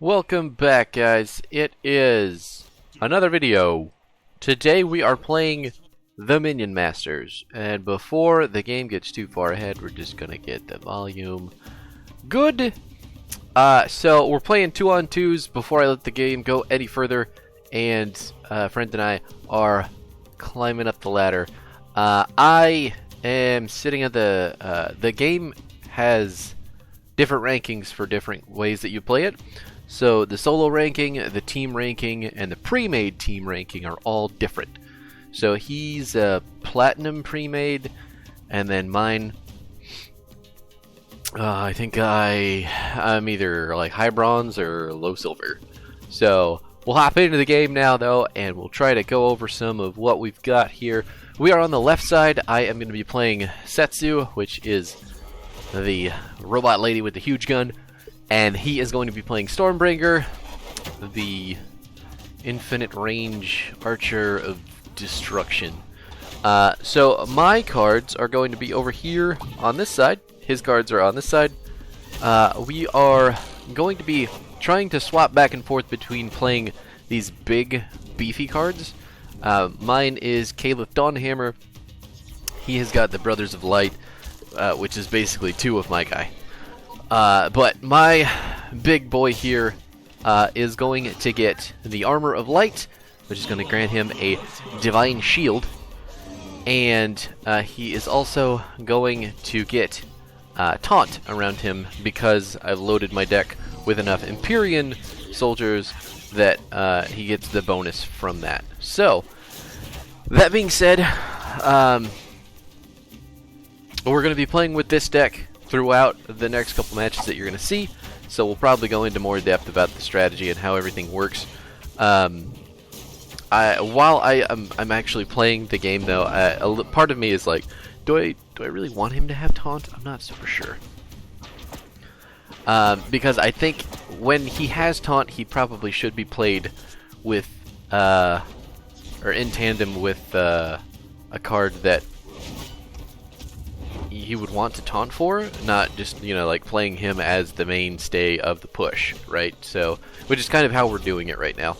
Welcome back, guys. It is another video. Today we are playing the Minion Masters, and before the game gets too far ahead, we're just gonna get the volume good. So we're playing 2-on-2s before I let the game go any further, and friend and I are climbing up the ladder. I am sitting at the game has different rankings for different ways that you play it. So the solo ranking, the team ranking, and the pre-made team ranking are all different. So he's platinum pre-made, and then mine, I think I'm either like high bronze or low silver. So we'll hop into the game now though, and we'll try to go over some of what we've got here. We are on the left side. I am going to be playing Settsu, which is the robot lady with the huge gun. And he is going to be playing Stormbringer, the infinite range archer of destruction. So my cards are going to be over here on this side. His cards are on this side. We are going to be trying to swap back and forth between playing these big, beefy cards. Mine is Caliph Dawnhammer. He has got the Brothers of Light, which is basically two of my guy. But my big boy here is going to get the Armor of Light, which is going to grant him a Divine Shield. And he is also going to get Taunt around him because I've loaded my deck with enough Empyrean soldiers that he gets the bonus from that. So, that being said, we're going to be playing with this deck throughout the next couple matches that you're going to see, so we'll probably go into more depth about the strategy and how everything works. While I'm actually playing the game, though, part of me is like, do I really want him to have Taunt? I'm not super sure. Because I think when he has Taunt, he probably should be played with, or in tandem with a card that he would want to taunt for, not just, like playing him as the mainstay of the push, right? So, which is kind of how we're doing it right now.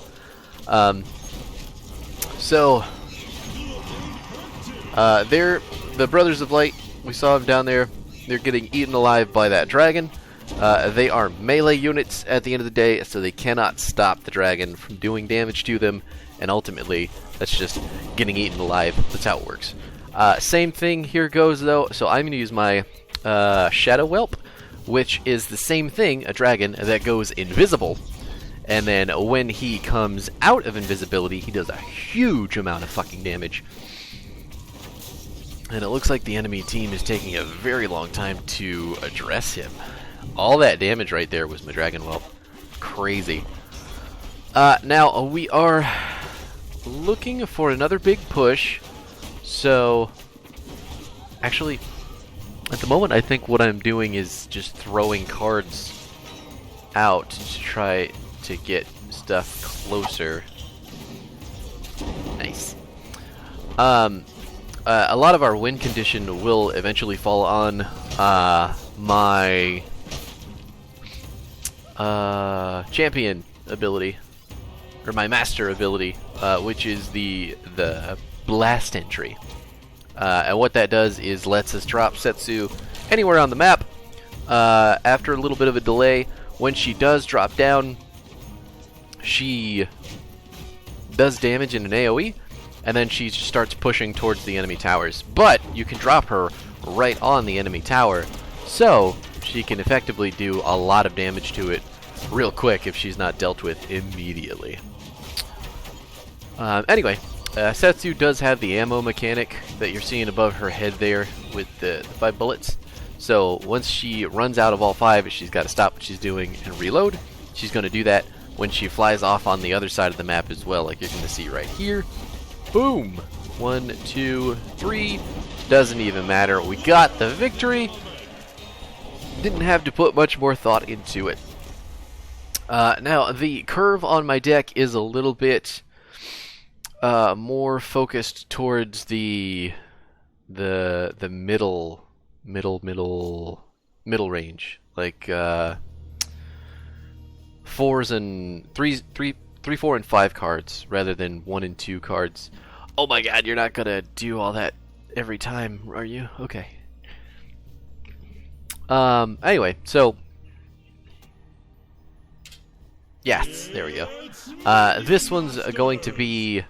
They're the Brothers of Light. We saw them down there. They're getting eaten alive by that dragon. They are melee units at the end of the day, so they cannot stop the dragon from doing damage to them, and ultimately, that's just getting eaten alive. That's how it works. Same thing here goes though, so I'm going to use my Shadow Whelp, which is the same thing, a dragon that goes invisible, and then when he comes out of invisibility, he does a huge amount of fucking damage. And it looks like the enemy team is taking a very long time to address him. All that damage right there was my Dragon Whelp. Crazy. Now, we are looking for another big push. So, actually, at the moment, I think what I'm doing is just throwing cards out to try to get stuff closer. Nice. A lot of our win condition will eventually fall on my champion ability, or my master ability, which is the blast entry. And what that does is lets us drop Settsu anywhere on the map. After a little bit of a delay, when she does drop down, she does damage in an AoE, and then she starts pushing towards the enemy towers. But you can drop her right on the enemy tower, so she can effectively do a lot of damage to it real quick if she's not dealt with immediately. Anyway, Settsu does have the ammo mechanic that you're seeing above her head there with the 5 bullets. So once she runs out of all 5, she's got to stop what she's doing and reload. She's going to do that when she flies off on the other side of the map as well, like you're going to see right here. Boom! 1, 2, 3. Doesn't even matter. We got the victory. Didn't have to put much more thought into it. Now, the curve on my deck is a little bit more focused towards the middle range, like 4s and 3, 4, and 5 cards rather than 1 and 2 cards. Oh my god, you're not gonna do all that every time, are you? Okay. Anyway, so yes, there we go. This one's going to be,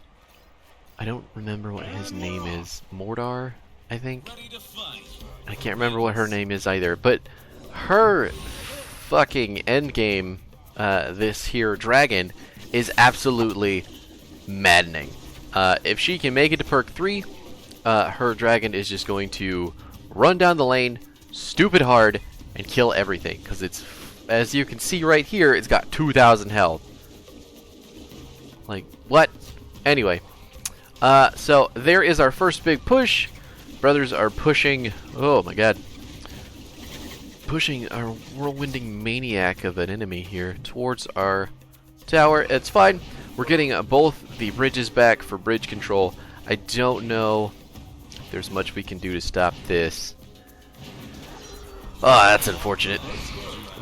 I don't remember what his name is. Mordar, I think. I can't remember what her name is either, but her fucking endgame, this here dragon, is absolutely maddening. If she can make it to perk 3, her dragon is just going to run down the lane stupid hard and kill everything, because it's, as you can see right here, it's got 2,000 health. Like, what? Anyway, so there is our first big push. Brothers are pushing, oh my god, pushing our whirlwinding maniac of an enemy here towards our tower. It's fine. We're getting both the bridges back for bridge control. I don't know if there's much we can do to stop this. Oh, that's unfortunate.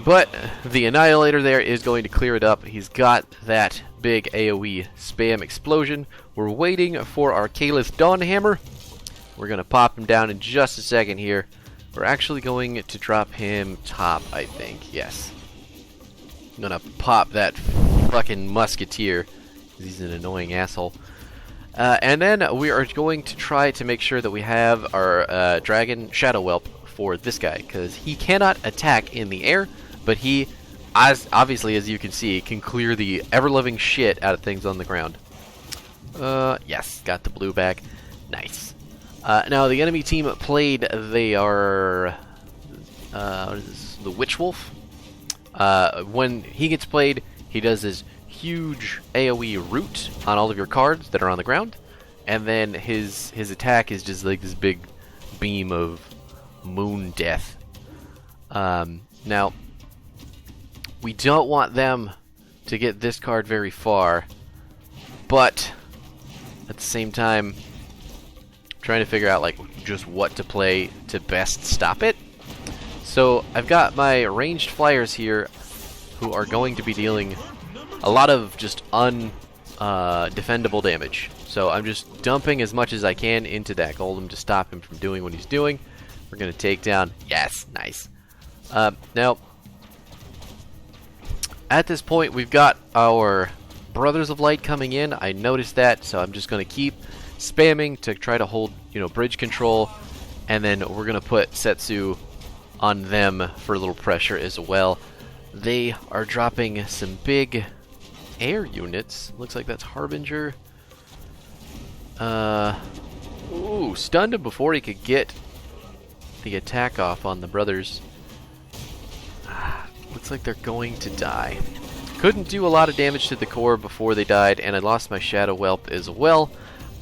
But the Annihilator there is going to clear it up. He's got that big AoE spam explosion. We're waiting for our Kalis Dawnhammer. We're going to pop him down in just a second here. We're actually going to drop him top, I think. Yes. I'm going to pop that fucking Musketeer. He's an annoying asshole. And then we are going to try to make sure that we have our Dragon Shadow Whelp for this guy, because he cannot attack in the air, but he, obviously, as you can see, can clear the ever-loving shit out of things on the ground. Yes, got the blue back. Nice. Now, the enemy team played, they are, what is this? The Witch Wolf. When he gets played, he does this huge AoE root on all of your cards that are on the ground, and then his attack is just like this big beam of moon death. Now, we don't want them to get this card very far, but at the same time, trying to figure out like just what to play to best stop it. So I've got my ranged flyers here who are going to be dealing a lot of just defendable damage. So I'm just dumping as much as I can into that golem to stop him from doing what he's doing. We're going to take down, yes, nice. Now, at this point, we've got our Brothers of Light coming in. I noticed that, so I'm just going to keep spamming to try to hold, bridge control, and then we're going to put Settsu on them for a little pressure as well. They are dropping some big air units. Looks like that's Harbinger. Ooh, stunned him before he could get the attack off on the brothers. Looks like they're going to die. Couldn't do a lot of damage to the core before they died, and I lost my Shadow Whelp as well.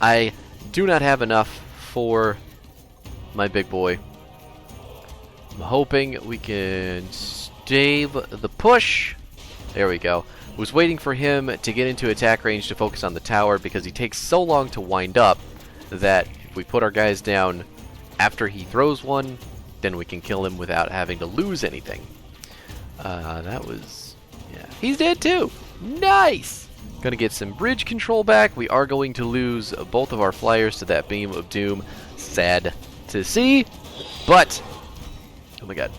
I do not have enough for my big boy. I'm hoping we can stave the push. There we go. Was waiting for him to get into attack range to focus on the tower, because he takes so long to wind up that if we put our guys down after he throws one, then we can kill him without having to lose anything. That was, yeah. He's dead too. Nice. Gonna get some bridge control back. We are going to lose both of our flyers to that beam of doom. Sad to see, but oh my god,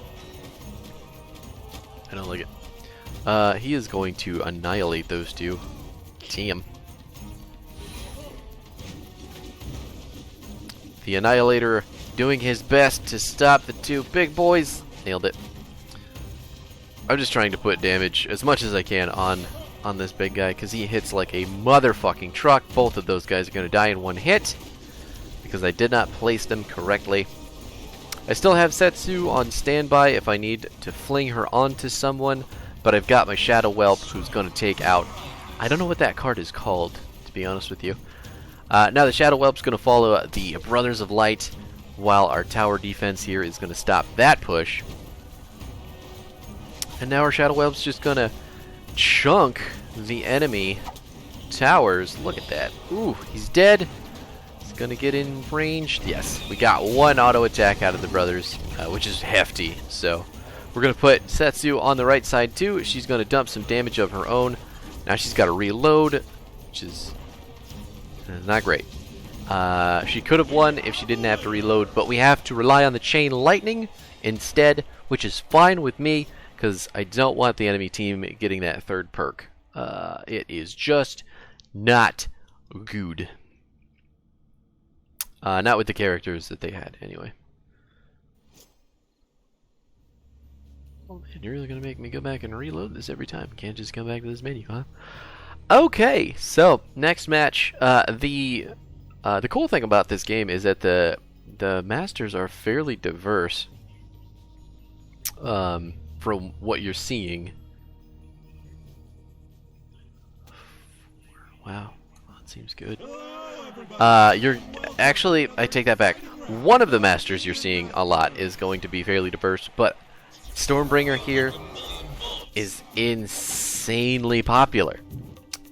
I don't like it. He is going to annihilate those two. Damn. The Annihilator doing his best to stop the two big boys. Nailed it. I'm just trying to put damage as much as I can on this big guy, because he hits like a motherfucking truck. Both of those guys are going to die in one hit because I did not place them correctly. I still have Settsu on standby if I need to fling her onto someone, but I've got my Shadow Whelp who's going to take out, I don't know what that card is called, to be honest with you. Now the Shadow Whelp's going to follow the Brothers of Light, while our tower defense here is going to stop that push. And now our Shadow Whelp's just going to chunk the enemy towers. Look at that. Ooh, he's dead. He's going to get in range. Yes, we got one auto attack out of the brothers, which is hefty. So We're going to put Settsu on the right side too. She's going to dump some damage of her own. Now she's got to reload, which is not great. She could have won if she didn't have to reload, but we have to rely on the chain lightning instead, which is fine with me because I don't want the enemy team getting that third perk. It is just not good. Not with the characters that they had, anyway. Oh man, you're really gonna make me go back and reload this every time. Can't just come back to this menu, huh? Okay, so next match. The cool thing about this game is that the masters are fairly diverse. From what you're seeing. Wow, that seems good. You're actually, I take that back. One of the masters you're seeing a lot is going to be fairly diverse, but Stormbringer here is insanely popular,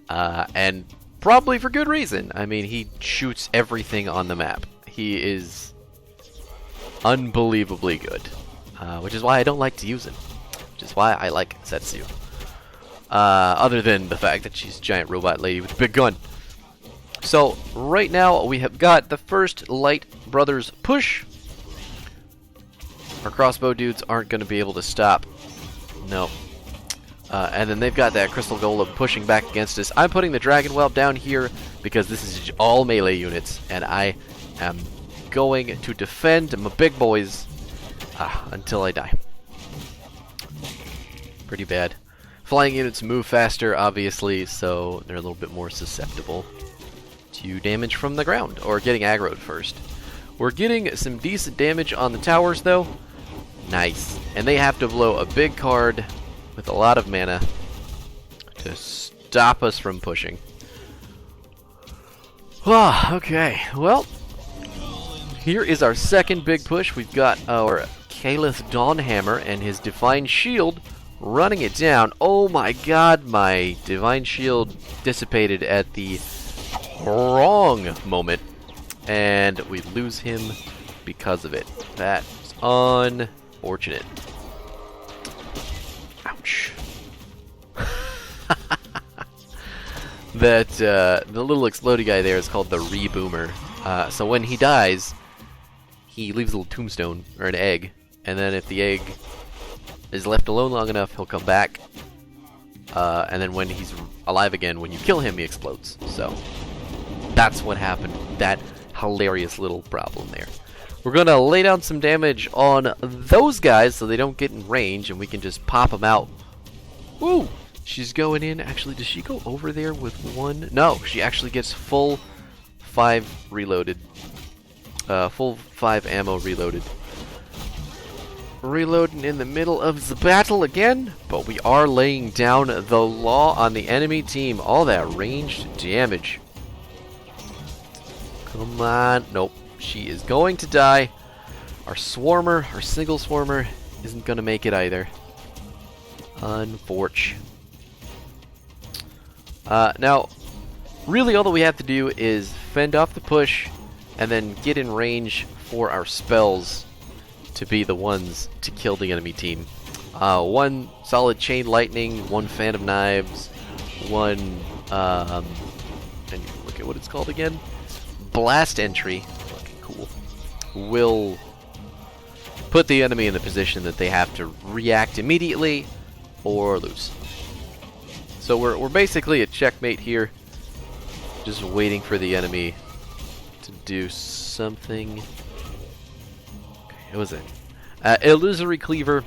and probably for good reason. I mean, he shoots everything on the map. He is unbelievably good, which is why I don't like to use him. Which is why I like Settsu. Other than the fact that she's a giant robot lady with a big gun. So, right now, we have got the first Light Brothers push. Our crossbow dudes aren't going to be able to stop. No. And then they've got that Crystal Golem pushing back against us. I'm putting the Dragon Whelp down here because this is all melee units. And I am going to defend my big boys until I die. Pretty bad. Flying units move faster, obviously, so they're a little bit more susceptible to damage from the ground, or getting aggroed first. We're getting some decent damage on the towers, though. Nice. And they have to blow a big card with a lot of mana to stop us from pushing. Okay, well, here is our second big push. We've got our Caliph Dawnhammer and his Divine Shield running it down. Oh my god, my Divine Shield dissipated at the wrong moment, and we lose him because of it. That's unfortunate. Ouch. The little explodey guy there is called the Reboomer. So when he dies, he leaves a little tombstone, or an egg, and then if the egg is left alone long enough, he'll come back. And then when he's alive again, when you kill him, he explodes. So that's what happened. That hilarious little problem there. We're going to lay down some damage on those guys so they don't get in range, and we can just pop them out. Woo! She's going in. Actually, does she go over there with one? No, she actually gets full 5 reloaded. Full 5 ammo reloaded. Reloading in the middle of the battle again, but we are laying down the law on the enemy team. All that ranged damage. Come on. Nope. She is going to die. Our Swarmer, our single Swarmer, isn't going to make it either. Unfortunate. Now, really all that we have to do is fend off the push and then get in range for our spells to be the ones to kill the enemy team. One solid Chain Lightning, one Fan of Knives, one, and look at what it's called again, Blast Entry, fucking cool, will put the enemy in the position that they have to react immediately or lose. So we're basically a checkmate here, just waiting for the enemy to do something. What was it? Illusory Cleaver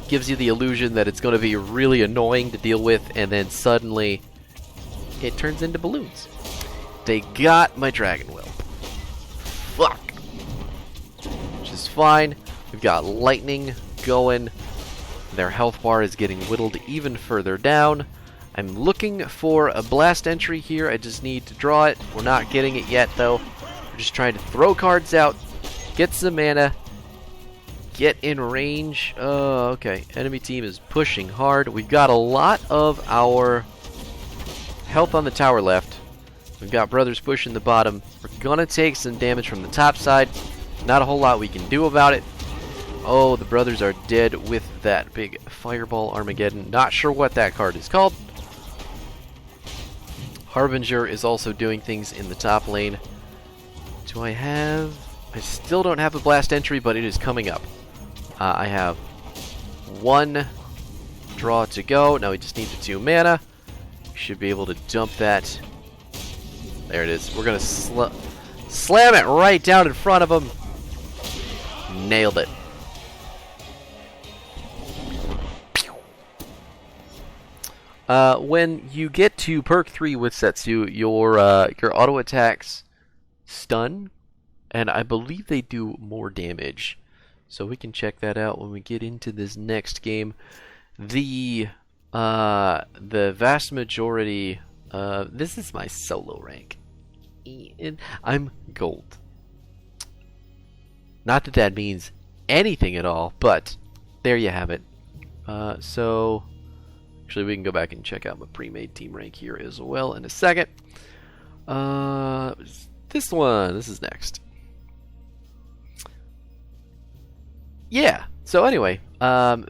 gives you the illusion that it's going to be really annoying to deal with, and then suddenly it turns into balloons. They got my Dragon Whelp. Fuck. Which is fine. We've got lightning going. Their health bar is getting whittled even further down. I'm looking for a blast entry here. I just need to draw it. We're not getting it yet, though. We're just trying to throw cards out, get some mana, get in range. Oh, okay. Enemy team is pushing hard. We've got a lot of our health on the tower left. We've got brothers pushing the bottom. We're going to take some damage from the top side. Not a whole lot we can do about it. Oh, the brothers are dead with that big Fireball Armageddon. Not sure what that card is called. Harbinger is also doing things in the top lane. Do I have... I still don't have a blast entry, but it is coming up. I have 1 draw to go. Now we just need the 2 mana. We should be able to dump that. There it is. We're going to slam it right down in front of him. Nailed it. When you get to perk 3 with Settsu, your auto attacks stun, and I believe they do more damage. So we can check that out when we get into this next game. The vast majority, this is my solo rank. I'm gold. Not that that means anything at all, but there you have it. So actually we can go back and check out my pre-made team rank here as well in a second. This is next. Yeah, so anyway, God,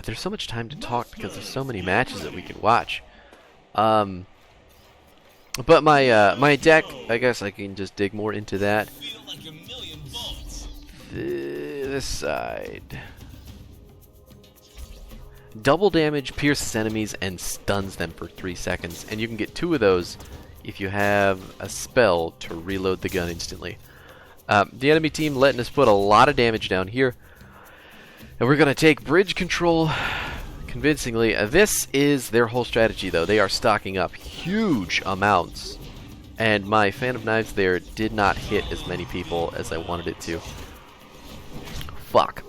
there's so much time to talk because there's so many matches that we can watch. But my deck, I guess I can just dig more into that. This side. Double damage, pierces enemies, and stuns them for 3 seconds. And you can get 2 of those if you have a spell to reload the gun instantly. The enemy team letting us put a lot of damage down here. And we're going to take bridge control convincingly. This is their whole strategy, though. They are stocking up huge amounts. And my Fan of Knives there did not hit as many people as I wanted it to. Fuck.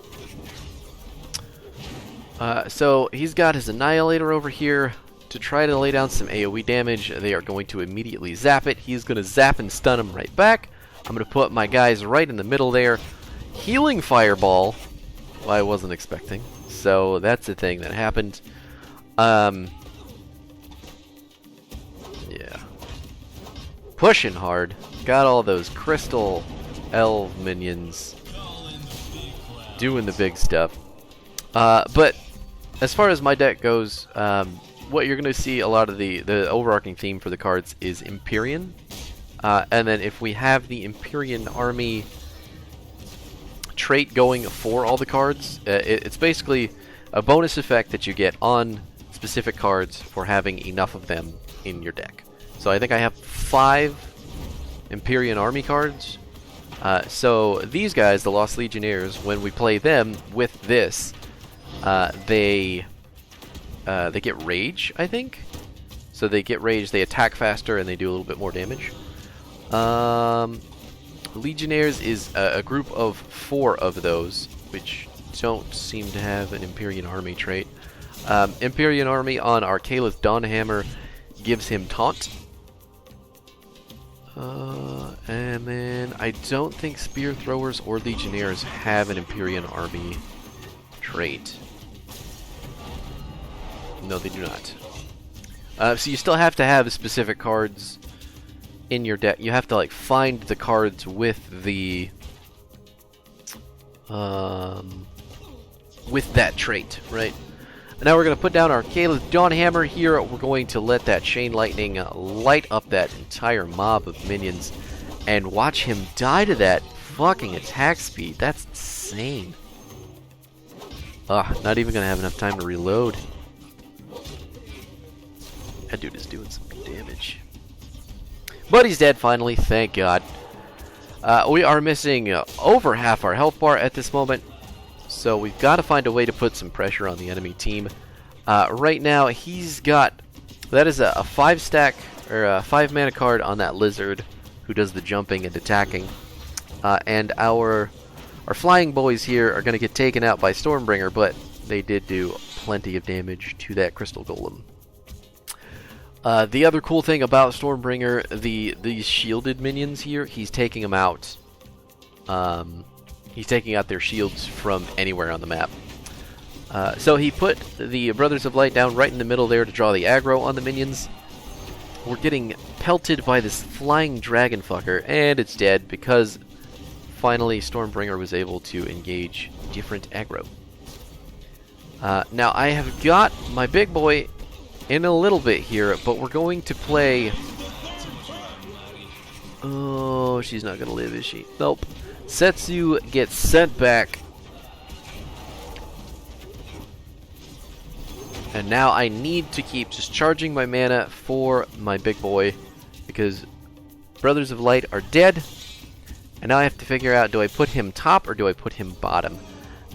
So he's got his Annihilator over here to try to lay down some AoE damage. They are going to immediately zap it. He's going to zap and stun him right back. I'm going to put my guys right in the middle there. Healing Fireball. Well, I wasn't expecting. So that's the thing that happened. Yeah. Pushing hard. Got all those Crystal Elf minions doing the big stuff. But as far as my deck goes, what you're going to see a lot of the overarching theme for the cards is Empyrean. And then if we have the Empyrean army trait going for all the cards, it's basically a bonus effect that you get on specific cards for having enough of them in your deck. So I think I have 5 Empyrean army cards. So these guys, the Lost Legionnaires, when we play them with this, they get rage, I think. So they get rage, they attack faster, and they do a little bit more damage. Legionnaires is a group of 4 of those, which don't seem to have an Empyrean army trait. Empyrean army on our Caliph Dawnhammer gives him taunt. And then I don't think Spear Throwers or Legionnaires have an Empyrean army trait. No, they do not. So you still have to have specific cards in your deck. You have to like find the cards with the with that trait, right? And now we're going to put down our Caliph Dawnhammer here. We're going to let that Chain Lightning light up that entire mob of minions and watch him die to that fucking attack speed. That's insane. Not even going to have enough time to reload. That dude is doing some damage. But he's dead finally, thank God. We are missing over half our health bar at this moment. So we've got to find a way to put some pressure on the enemy team. Right now, he's got... That is a 5-stack, or a 5-mana card on that Lizard, who does the jumping and attacking. And our flying boys here are going to get taken out by Stormbringer, but they did do plenty of damage to that Crystal Golem. The other cool thing about Stormbringer, these shielded minions here, he's taking them out. He's taking out their shields from anywhere on the map. So he put the Brothers of Light down right in the middle there to draw the aggro on the minions. We're getting pelted by this flying dragon fucker, and it's dead because finally Stormbringer was able to engage different aggro. Now I have got my big boy in a little bit here, but we're going to play... Oh, she's not going to live, is she? Nope. Settsu gets sent back. And now I need to keep just charging my mana for my big boy, because Brothers of Light are dead. And now I have to figure out, do I put him top or do I put him bottom?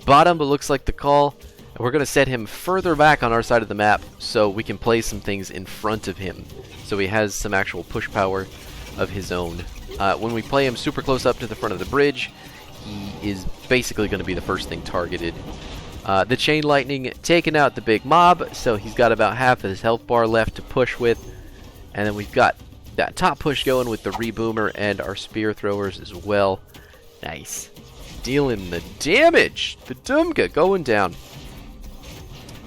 Bottom looks like the call. And we're going to set him further back on our side of the map so we can play some things in front of him. So he has some actual push power of his own. When we play him super close up to the front of the bridge, he is basically going to be the first thing targeted. The Chain Lightning taking out the big mob, so he's got about half of his health bar left to push with. And then we've got that top push going with the Reboomer and our Spear Throwers as well. Nice. Dealing the damage! The Dumga going down.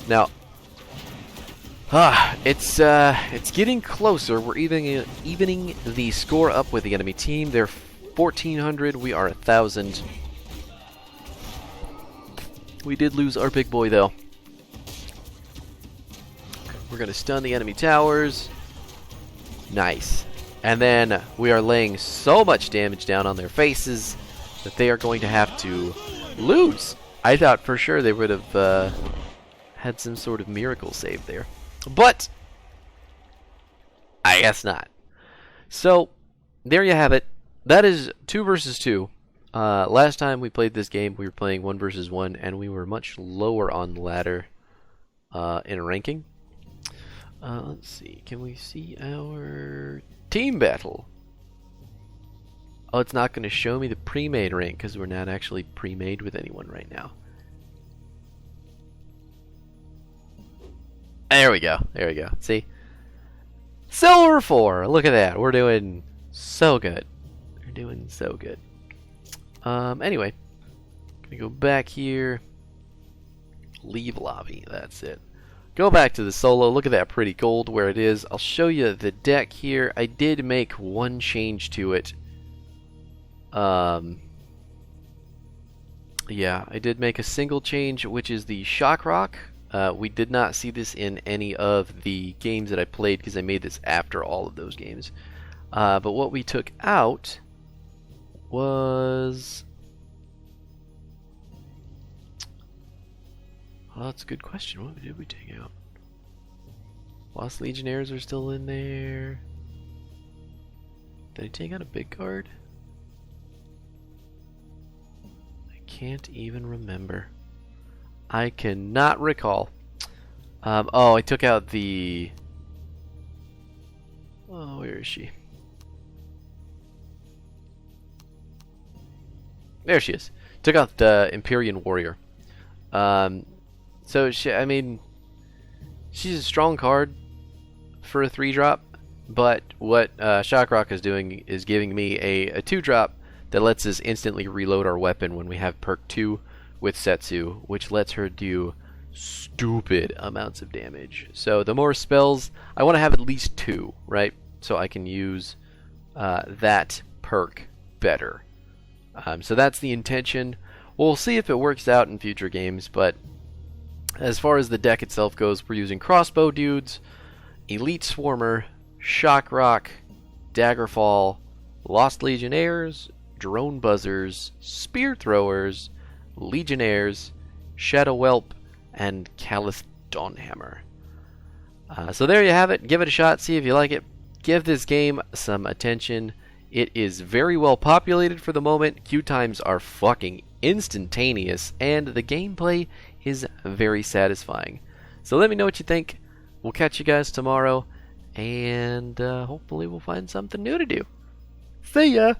Now, it's getting closer. We're evening the score up with the enemy team. They're 1,400. We are 1,000. We did lose our big boy, though. We're going to stun the enemy towers. Nice. And then we are laying so much damage down on their faces that they are going to have to lose. I thought for sure they would have had some sort of miracle save there. But I guess not. So there you have it. That is 2 versus 2. Last time we played this game, we were playing 1 versus 1, and we were much lower on the ladder in ranking. Let's see. Can we see our team battle? Oh, it's not going to show me the pre-made rank because we're not actually pre-made with anyone right now. There we go. There we go. See? Silver 4. Look at that. We're doing so good. We're doing so good. Anyway. Gonna go back here. Leave lobby. That's it. Go back to the solo. Look at that pretty gold where it is. I'll show you the deck here. I did make one change to it. Yeah, I did make a single change, which is the Shock Rock. We did not see this in any of the games that I played because I made this after all of those games. But what we took out was... Well, that's a good question. What did we take out? Lost Legionnaires are still in there. Did I take out a big card? I can't even remember. I cannot recall. Oh, I took out the... Oh, where is she? There she is. Took out the Empyrean Warrior. So, I mean, she's a strong card for a 3-drop, but what Shock Rock is doing is giving me a 2-drop that lets us instantly reload our weapon when we have perk 2 with Settsu, which lets her do stupid amounts of damage. So the more spells, I want to have at least 2, right? So I can use that perk better. So that's the intention. We'll see if it works out in future games, but as far as the deck itself goes, we're using Crossbow Dudes, Elite Swarmer, Shock Rock, Daggerfall, Lost Legionnaires, Drone Buzzers, Spear Throwers, Legionnaires, Shadow Whelp, and Callous Dawnhammer. So there you have it. Give it a shot, see if you like it. Give this game some attention. It is very well populated for the moment. Queue times are fucking instantaneous, and the gameplay is very satisfying. So let me know what you think. We'll catch you guys tomorrow, and hopefully we'll find something new to do. See ya!